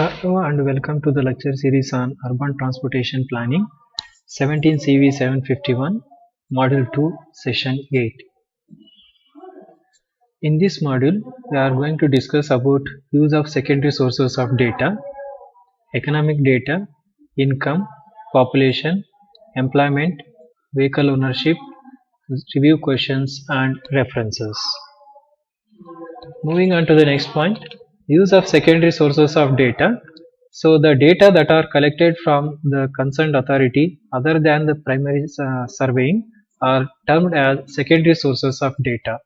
Hello and welcome to the lecture series on urban transportation planning 17 CV 751 module 2 session 8. In this module we are going to discuss about use of secondary sources of data, economic data, income, population, employment, vehicle ownership, review questions and references. Moving on to the next point, use of secondary sources of data. So the data that are collected from the concerned authority other than the primary surveying are termed as secondary sources of data.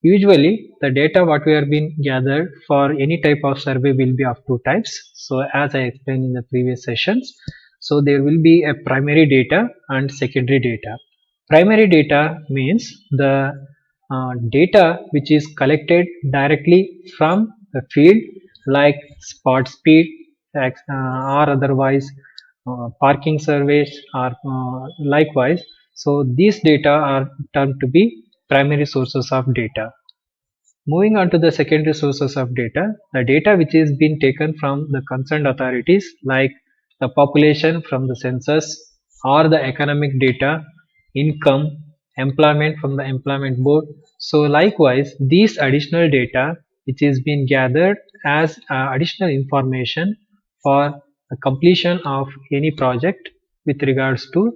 Usually the data what we have been gathered for any type of survey will be of two types. So as I explained in the previous sessions, so there will be a primary data and secondary data. Primary data means the data which is collected directly from the field, like spot speed or otherwise parking surveys or likewise. So these data are termed to be primary sources of data. Moving on to the secondary sources of data, the data which is being taken from the concerned authorities like the population from the census or the economic data, income, employment from the employment board. So likewise, these additional data which is being gathered as additional information for the completion of any project with regards to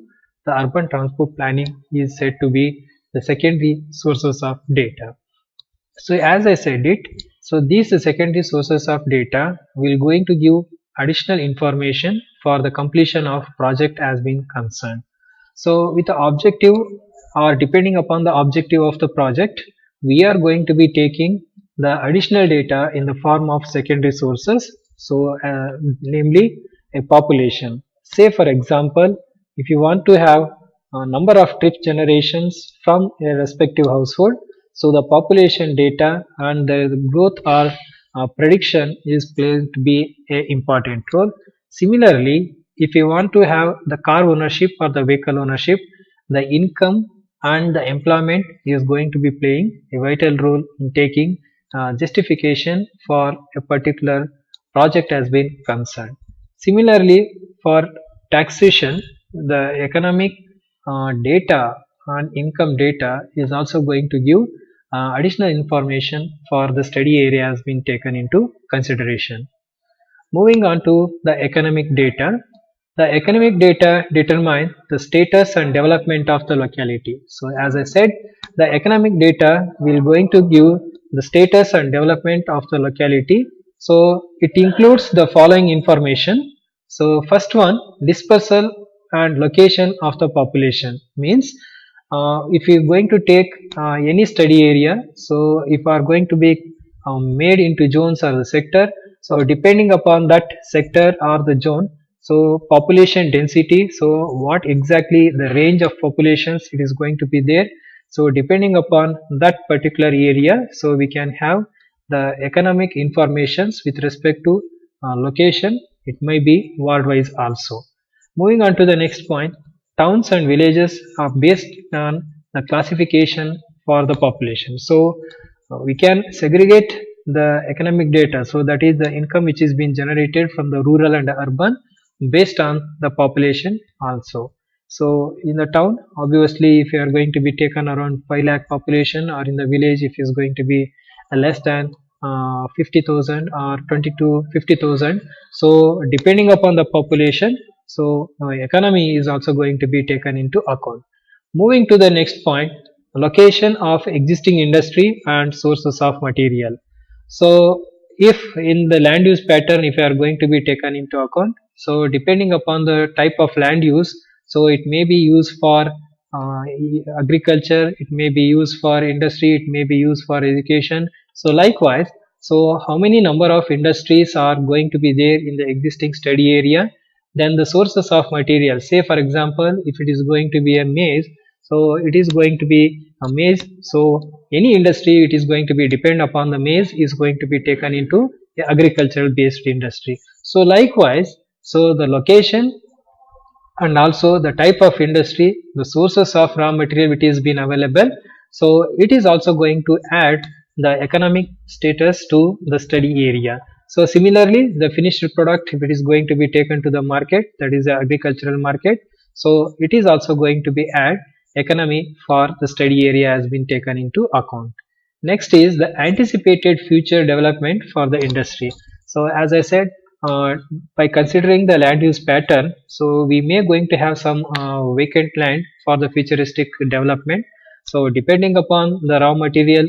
the urban transport planning is said to be the secondary sources of data. So as I said it, so these secondary sources of data will going to give additional information for the completion of project as being concerned. So with the objective or depending upon the objective of the project, we are going to be taking the additional data in the form of secondary sources. So namely a population. Say for example, if you want to have a number of trip generations from a respective household, so the population data and the growth or prediction is playing to be a important role. Similarly, if you want to have the car ownership or the vehicle ownership, the income and the employment is going to be playing a vital role in taking justification for a particular project has been concerned. Similarly, for taxation, the economic data and income data is also going to give additional information for the study area has been taken into consideration. Moving on to the economic data. The economic data determine the status and development of the locality. So as I said, the economic data will going to give the status and development of the locality. So it includes the following information. So first one, dispersal and location of the population means if you are going to take any study area, so if are going to be made into zones or the sector, so depending upon that sector or the zone, so population density, so what exactly the range of populations it is going to be there. So depending upon that particular area, so we can have the economic informations with respect to location. It may be worldwide also. Moving on to the next point, towns and villages are based on the classification for the population. So we can segregate the economic data, so that is the income which is being generated from the rural and urban based on the population also. So in the town, obviously if you are going to be taken around 5 lakh population, or in the village if is going to be less than 50,000 or 20 to 50,000. So depending upon the population, so economy is also going to be taken into account. Moving to the next point, location of existing industry and sources of material. So if in the land use pattern, if you are going to be taken into account, so depending upon the type of land use, so it may be used for agriculture, it may be used for industry, it may be used for education. So likewise, so how many number of industries are going to be there in the existing study area, then the sources of material, say for example if it is going to be a maize, so it is going to be a maize, so any industry it is going to be depend upon the maize is going to be taken into a agricultural based industry. So likewise, so the location and also the type of industry, the sources of raw material which is been available, so it is also going to add the economic status to the study area. So similarly, the finished product, if it is going to be taken to the market, that is the agricultural market, so it is also going to be add economy for the study area has been taken into account. Next is the anticipated future development for the industry. So as I said, uh, by considering the land use pattern, so we may going to have some vacant land for the futuristic development. So depending upon the raw material,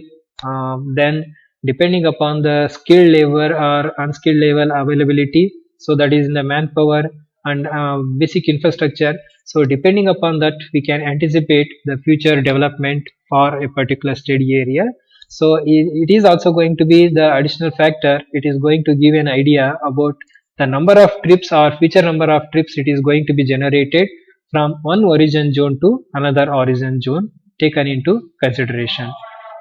then depending upon the skilled labor or unskilled labor availability, so that is in the manpower and basic infrastructure. So depending upon that, we can anticipate the future development for a particular study area. So it is also going to be the additional factor. It is going to give an idea about the number of trips or future number of trips it is going to be generated from one origin zone to another origin zone taken into consideration.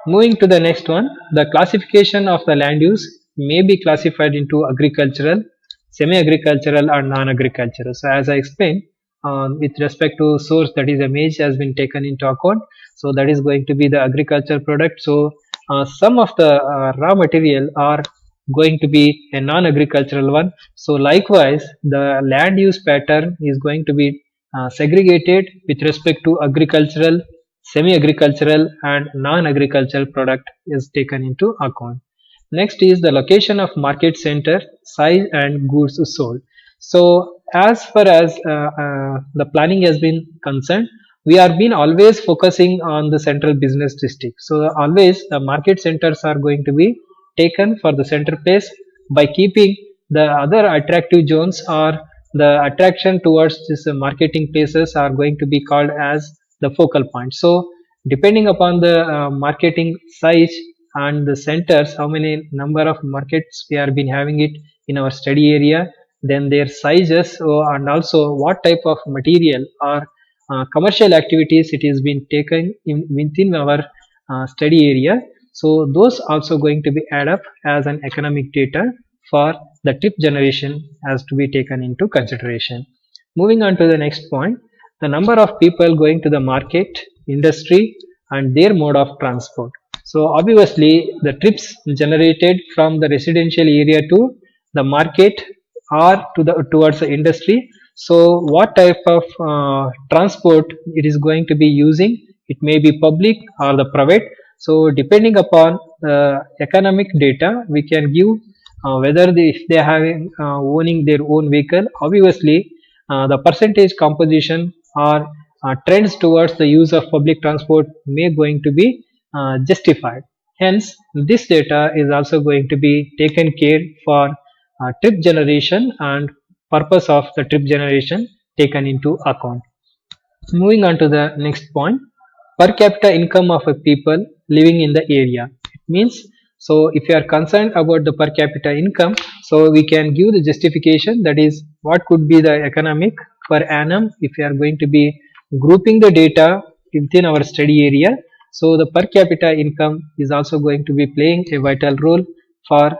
Moving to the next one, the classification of the land use may be classified into agricultural, semi-agricultural and non-agricultural. So as I explained, with respect to source, that is a maize has been taken into account. So that is going to be the agricultural product. So some of the raw material are going to be a non-agricultural one. So likewise, the land use pattern is going to be segregated with respect to agricultural, semi-agricultural and non-agricultural product is taken into account. Next is the location of market center, size and goods sold. So as far as the planning has been concerned, we are been always focusing on the central business district. So always the market centers are going to be taken for the center place, by keeping the other attractive zones or the attraction towards this marketing places are going to be called as the focal point. So depending upon the marketing size and the centers, how many number of markets we have been having it in our study area, then their sizes, and also what type of material or commercial activities it is being taken within our study area. So those also going to be add up as an economic data for the trip generation has to be taken into consideration. Moving on to the next point, the number of people going to the market, industry and their mode of transport. So obviously the trips generated from the residential area to the market or to the towards the industry. So what type of transport it is going to be using, it may be public or the private. So depending upon economic data, we can give whether if they are having owning their own vehicle. Obviously the percentage composition or trends towards the use of public transport may going to be justified. Hence this data is also going to be taken care for trip generation and purpose of the trip generation taken into account. Moving on to the next point, per capita income of a people living in the area. It means, so if you are concerned about the per capita income, so we can give the justification, that is what could be the economic per annum if you are going to be grouping the data within our study area. So the per capita income is also going to be playing a vital role for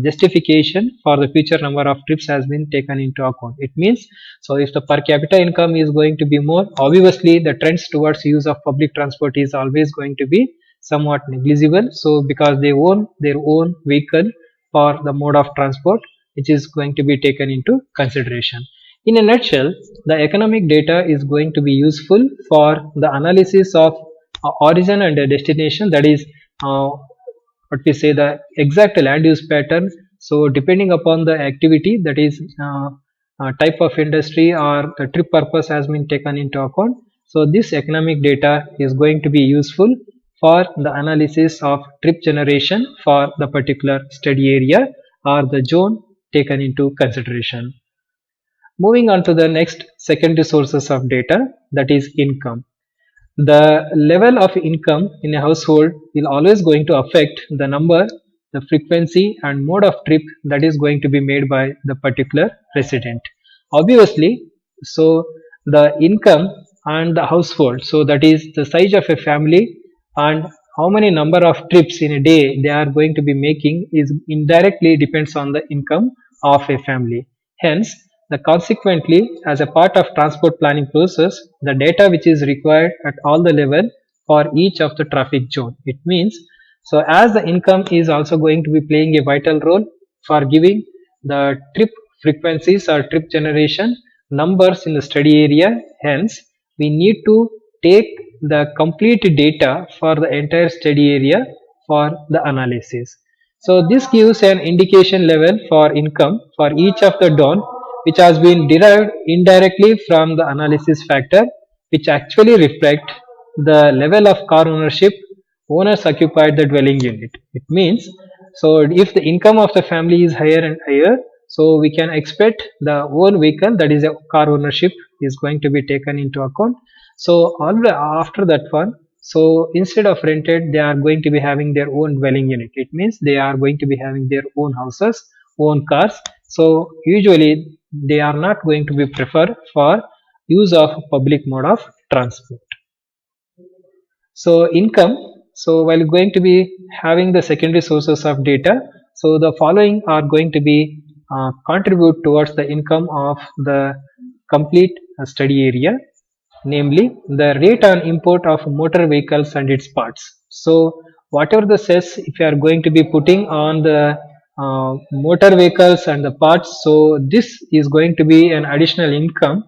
justification for the future number of trips has been taken into account. It means, so if the per capita income is going to be more, obviously the trends towards use of public transport is always going to be somewhat negligible. So because they own their own vehicle for the mode of transport, which is going to be taken into consideration. In a nutshell, the economic data is going to be useful for the analysis of origin and destination, that is what we say the exact land use pattern. So depending upon the activity, that is type of industry or the trip purpose has been taken into account. So this economic data is going to be useful for the analysis of trip generation for the particular study area or the zone taken into consideration. Moving on to the next secondary sources of data, that is income. The level of income in a household will always going to affect the number, the frequency and mode of trip that is going to be made by the particular resident. Obviously, so the income and the household, so that is the size of a family and how many number of trips in a day they are going to be making is indirectly depends on the income of a family. Hence, the consequently, as a part of transport planning process, the data which is required at all the level for each of the traffic zone. It means, so as the income is also going to be playing a vital role for giving the trip frequencies or trip generation numbers in the study area. Hence, we need to take the complete data for the entire study area for the analysis. So this gives an indication level for income for each of the DON, which has been derived indirectly from the analysis factor, which actually reflect the level of car ownership owners occupied the dwelling unit. It means, so if the income of the family is higher and higher, so we can expect the own vehicle, that is a car ownership, is going to be taken into account. So after that one, so instead of rented, they are going to be having their own dwelling unit. It means they are going to be having their own houses, own cars. So usually they are not going to be preferred for use of public mode of transport. So income, so while going to be having the secondary sources of data, so the following are going to be contribute towards the income of the complete study area, namely the rate on import of motor vehicles and its parts. So whatever the cess if you are going to be putting on the motor vehicles and the parts, so this is going to be an additional income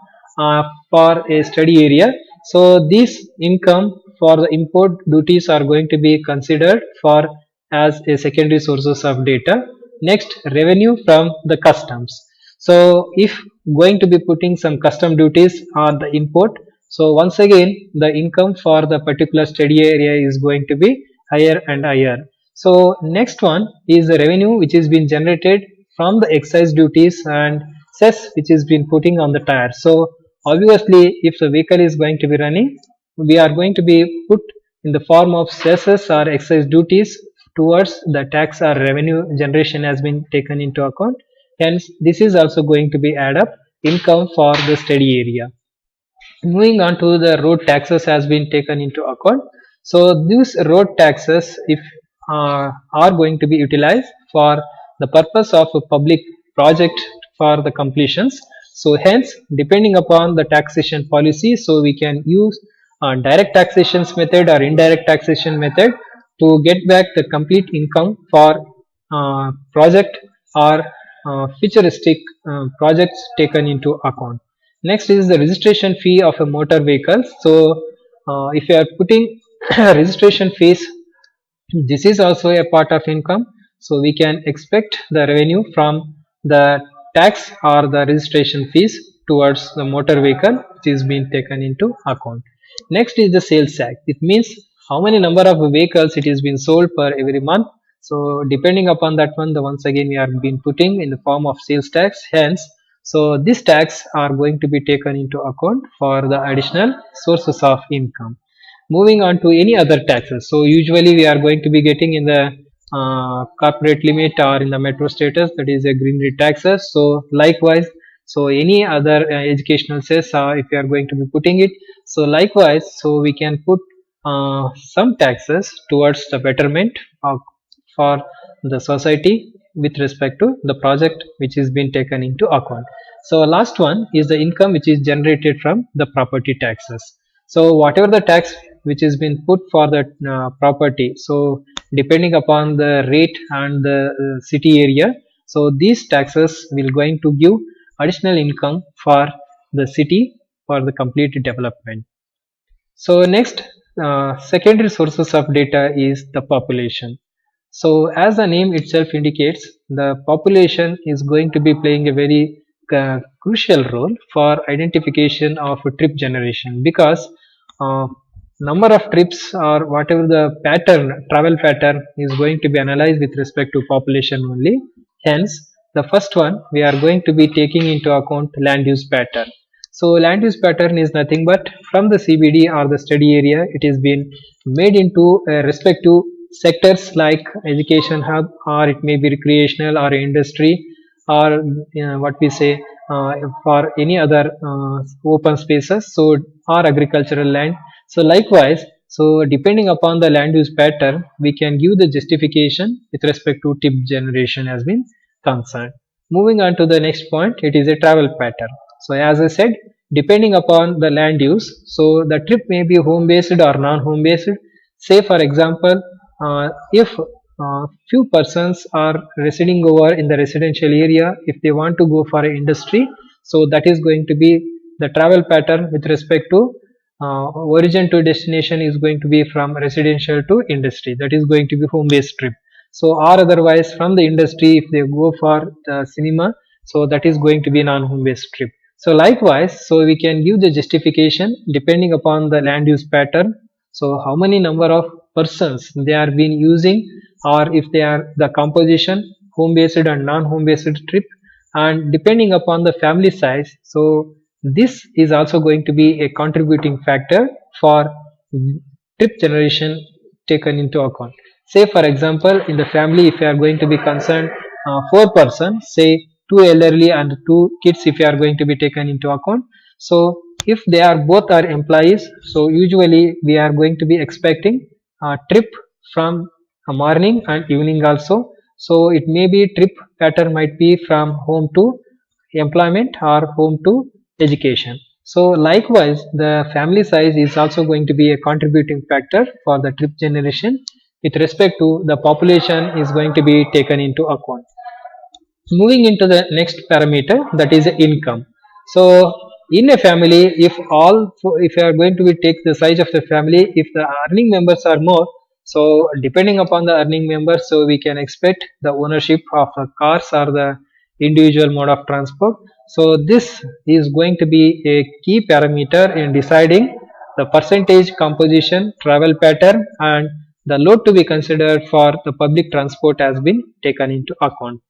for a study area. So this income for the import duties are going to be considered for as a secondary sources of data. Next, revenue from the customs. So if going to be putting some custom duties on the import, so once again the income for the particular study area is going to be higher and higher. So next one is the revenue which is being generated from the excise duties and cess which is been putting on the tire. So obviously if the vehicle is going to be running, we are going to be put in the form of cesses or excise duties towards the tax or revenue generation has been taken into account. Hence, this is also going to be add up income for the study area. Moving on to the road taxes has been taken into account. So these road taxes, if are going to be utilized for the purpose of a public project for the completions. So hence, depending upon the taxation policy, so we can use direct taxations method or indirect taxation method to get back the complete income for project or futuristic projects taken into account. Next is the registration fee of a motor vehicle. So if you are putting registration fees, this is also a part of income. So we can expect the revenue from the tax or the registration fees towards the motor vehicle which is being taken into account. Next is the sales tax. It means how many number of vehicles it is being sold per every month. So depending upon that one, the once again we are being putting in the form of sales tax. Hence, so this tax are going to be taken into account for the additional sources of income. Moving on to any other taxes. So usually we are going to be getting in the corporate limit or in the metro status, that is a greenery taxes. So likewise, so any other educational cess if you are going to be putting it, so likewise, so we can put some taxes towards the betterment of, for the society with respect to the project which is being taken into account. So last one is the income which is generated from the property taxes. So whatever the tax which has been put for the property, so depending upon the rate and the city area, so these taxes will going to give additional income for the city for the complete development. So next, secondary sources of data is the population. So as the name itself indicates, the population is going to be playing a very crucial role for identification of trip generation, because uh, number of trips or whatever the pattern, travel pattern is going to be analyzed with respect to population only. Hence, the first one we are going to be taking into account land use pattern. So land use pattern is nothing but from the CBD or the study area, it is been made into respective sectors like education hub, or it may be recreational or industry, or what we say for any other open spaces, so or agricultural land. So likewise, so depending upon the land use pattern, we can give the justification with respect to tip generation has been concerned. Moving on to the next point, it is a travel pattern. So as I said, depending upon the land use, so the trip may be home based or non home based. Say for example, if few persons are residing over in the residential area if they want to go for an industry. So that is going to be the travel pattern with respect to origin to destination is going to be from residential to industry, that is going to be home based trip. So or otherwise from the industry if they go for the cinema, so that is going to be non home based trip. So likewise, so we can give the justification depending upon the land use pattern. So how many number of persons they are been using, or if they are the composition home based and non home based trip, and depending upon the family size. So this is also going to be a contributing factor for trip generation taken into account. Say for example, in the family if you are going to be concerned, four persons, say two elderly and two kids if you are going to be taken into account. So if they are both are employees, so usually we are going to be expecting a trip from a morning and evening also. So it may be trip pattern might be from home to employment or home to education. So likewise the family size is also going to be a contributing factor for the trip generation with respect to the population is going to be taken into account. Moving into the next parameter, that is income. So in a family, if you are going to be take the size of the family, if the earning members are more, so depending upon the earning members, so we can expect the ownership of the cars or the individual mode of transport. So this is going to be a key parameter in deciding the percentage composition, travel pattern, and the load to be considered for the public transport has been taken into account.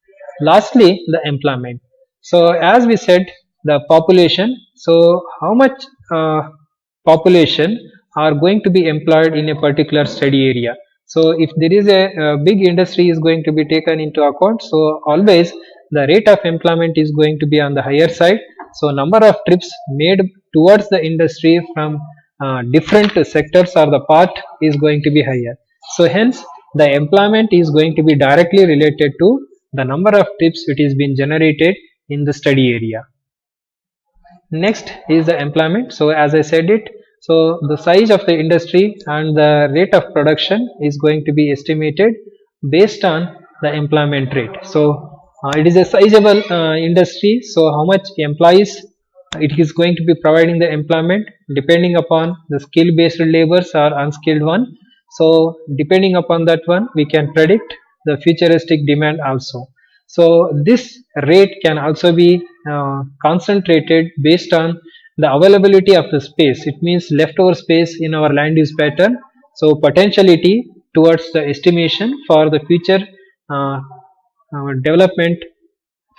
Lastly, the employment. So as we said, the population. So how much population are going to be employed in a particular study area. So if there is a big industry is going to be taken into account, so always the rate of employment is going to be on the higher side. So number of trips made towards the industry from different sectors or the part is going to be higher. So hence the employment is going to be directly related to the number of trips which is being generated in the study area. Next is the employment. So as I said it, so the size of the industry and the rate of production is going to be estimated based on the employment rate. So it is a sizable industry. So how much employees it is going to be providing the employment depending upon the skill based laborers or unskilled one. So depending upon that one, we can predict the futuristic demand also. So this rate can also be concentrated based on the availability of the space. It means leftover space in our land use pattern. So potentiality towards the estimation for the future development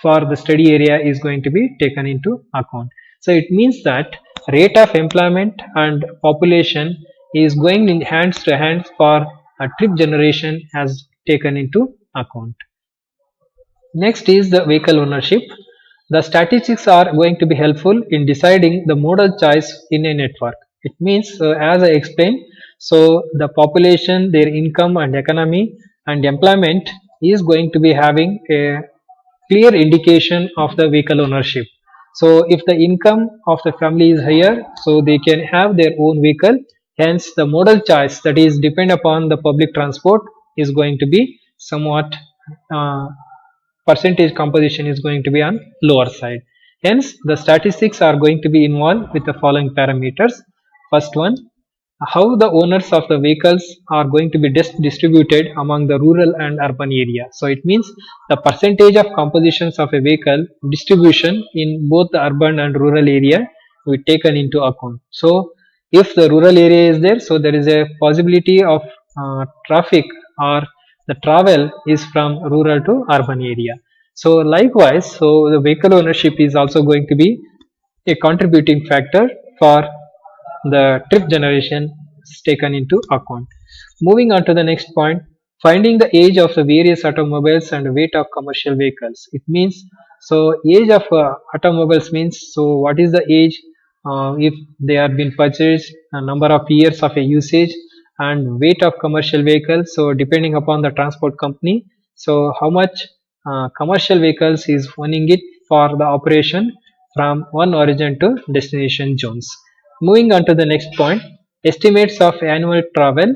for the study area is going to be taken into account. So it means that rate of employment and population is going in hands to hands for a trip generation as taken into account. Next is the vehicle ownership. The statistics are going to be helpful in deciding the modal choice in a network. It means, as I explained, so the population, their income and economy and employment is going to be having a clear indication of the vehicle ownership. So if the income of the family is higher, so they can have their own vehicle. Hence, the modal choice that is depend upon the public transport is going to be somewhat uh, percentage composition is going to be on lower side. Hence, the statistics are going to be involved with the following parameters. First one, how the owners of the vehicles are going to be distributed among the rural and urban area. So it means the percentage of compositions of a vehicle distribution in both the urban and rural area will be taken into account. So if the rural area is there, so there is a possibility of traffic or the travel is from rural to urban area. So likewise, so the vehicle ownership is also going to be a contributing factor for the trip generation is taken into account. Moving on to the next point, finding the age of the various automobiles and weight of commercial vehicles. It means, so age of automobiles means, so what is the age if they are been purchased, a number of years of a usage, and weight of commercial vehicles. So depending upon the transport company, so how much commercial vehicles is owning it for the operation from one origin to destination zones. Moving on to the next point, estimates of annual travel,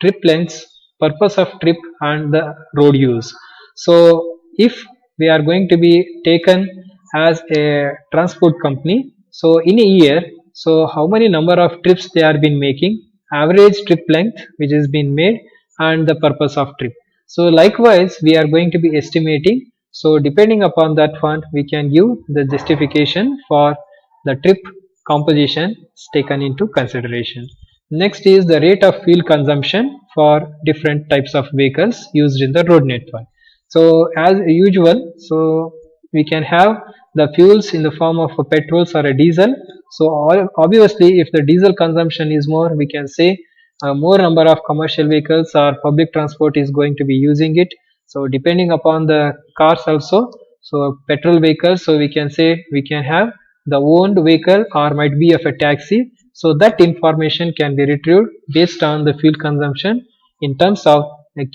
trip lengths, purpose of trip and the road use. So if we are going to be taken as a transport company, so in a year, so how many number of trips they are been making, average trip length which is been made, and the purpose of trip. So likewise we are going to be estimating, so depending upon that one we can give the justification for the trip composition is taken into consideration. Next is the rate of fuel consumption for different types of vehicles used in the road network. So as usual, so we can have the fuels in the form of a petrols or a diesel. So obviously if the diesel consumption is more, we can say more number of commercial vehicles or public transport is going to be using it. So depending upon the cars also, so petrol vehicles, so we can say we can have the owned vehicle or might be of a taxi. So that information can be retrieved based on the fuel consumption in terms of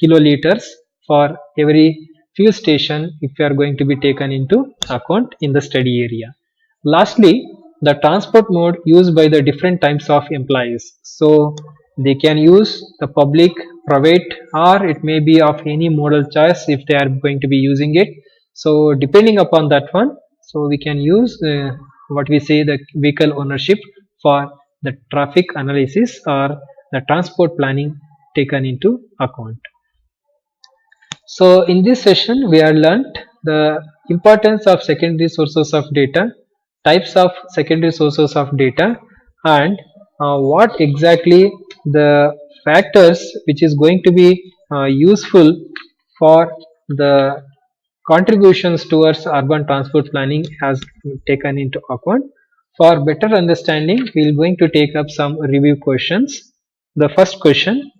kiloliters for every fuel station if you are going to be taken into account in the study area. Lastly, the transport mode used by the different types of employees. So they can use the public, private, or it may be of any modal choice if they are going to be using it. So depending upon that one, so we can use what we say the vehicle ownership for the traffic analysis or the transport planning taken into account. So in this session we have learnt the importance of secondary sources of data, types of secondary sources of data, and what exactly the factors which is going to be useful for the contributions towards urban transport planning has taken into account. For better understanding, we are going to take up some review questions. The first question: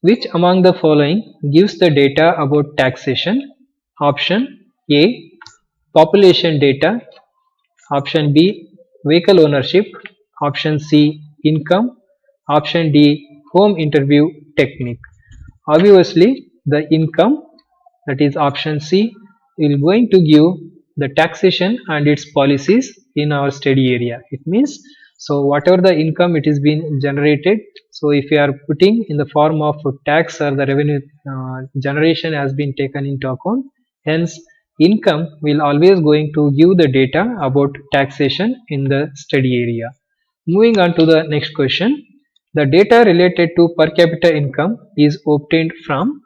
which among the following gives the data about taxation? Option A: population data. Option B: vehicle ownership. Option C: income. Option D: home interview technique. Obviously, the income, that is option C, will going to give the taxation and its policies in our study area. It means, so whatever the income it is being generated, so if you are putting in the form of tax or the revenue generation has been taken into account, hence income will always going to give the data about taxation in the study area. Moving on to the next question. The data related to per capita income is obtained from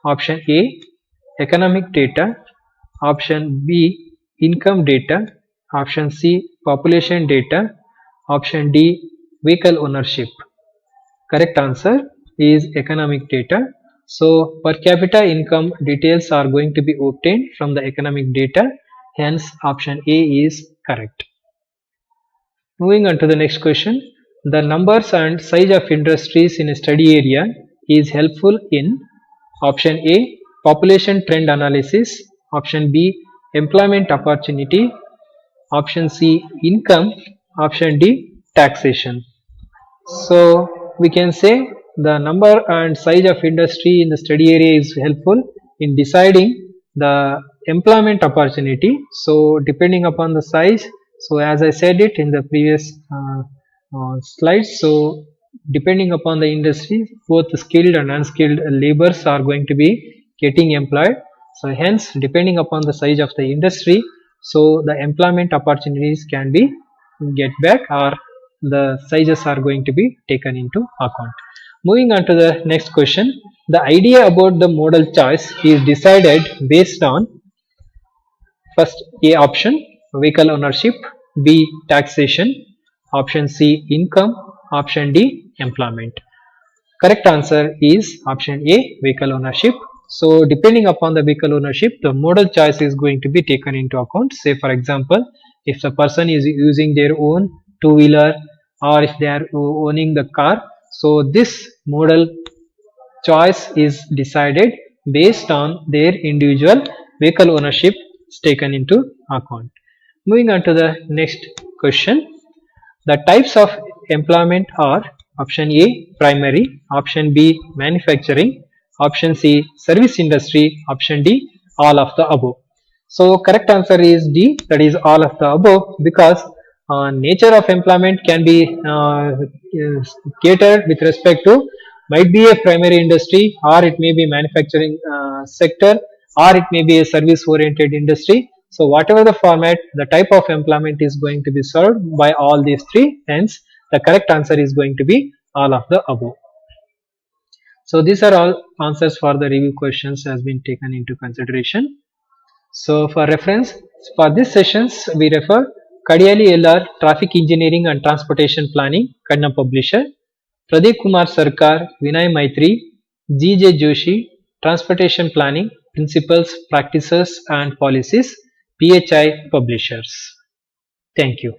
option A: economic data, option B: income data, option C: population data, option D: vehicle ownership. Correct answer is economic data. So per capita income details are going to be obtained from the economic data, hence option A is correct. Moving on to the next question. The numbers and size of industries in a study area is helpful in option A: population trend analysis, option B: employment opportunity, option C: income, option D: taxation. So we can say the number and size of industry in the study area is helpful in deciding the employment opportunity. So depending upon the size, so as I said it in the previous slides, so depending upon the industry, both skilled and unskilled laborers are going to be getting employed. So hence depending upon the size of the industry, so the employment opportunities can be get back or the sizes are going to be taken into account. Moving on to the next question. The idea about the modal choice is decided based on first A option, vehicle ownership, B taxation, option C income, option D employment. Correct answer is option A, vehicle ownership. So depending upon the vehicle ownership, the modal choice is going to be taken into account. Say for example, if the person is using their own two-wheeler or if they are owning the car, so this modal choice is decided based on their individual vehicle ownership is taken into account. Moving on to the next question. The types of employment are option A primary, option B manufacturing, option C service industry, option D all of the above. So correct answer is D, that is all of the above, because nature of employment can be catered with respect to might be a primary industry, or it may be manufacturing sector, or it may be a service oriented industry. So whatever the format, the type of employment is going to be served by all these three, hence the correct answer is going to be all of the above. So these are all answers for the review questions has been taken into consideration. So for reference, for these sessions we refer Kadiyali LR Traffic Engineering and Transportation Planning, Kannam Publisher, Pradeep Kumar Sarkar, Vinay Maitri, G.J. Joshi, Transportation Planning, Principles, Practices and Policies, PHI Publishers. Thank you.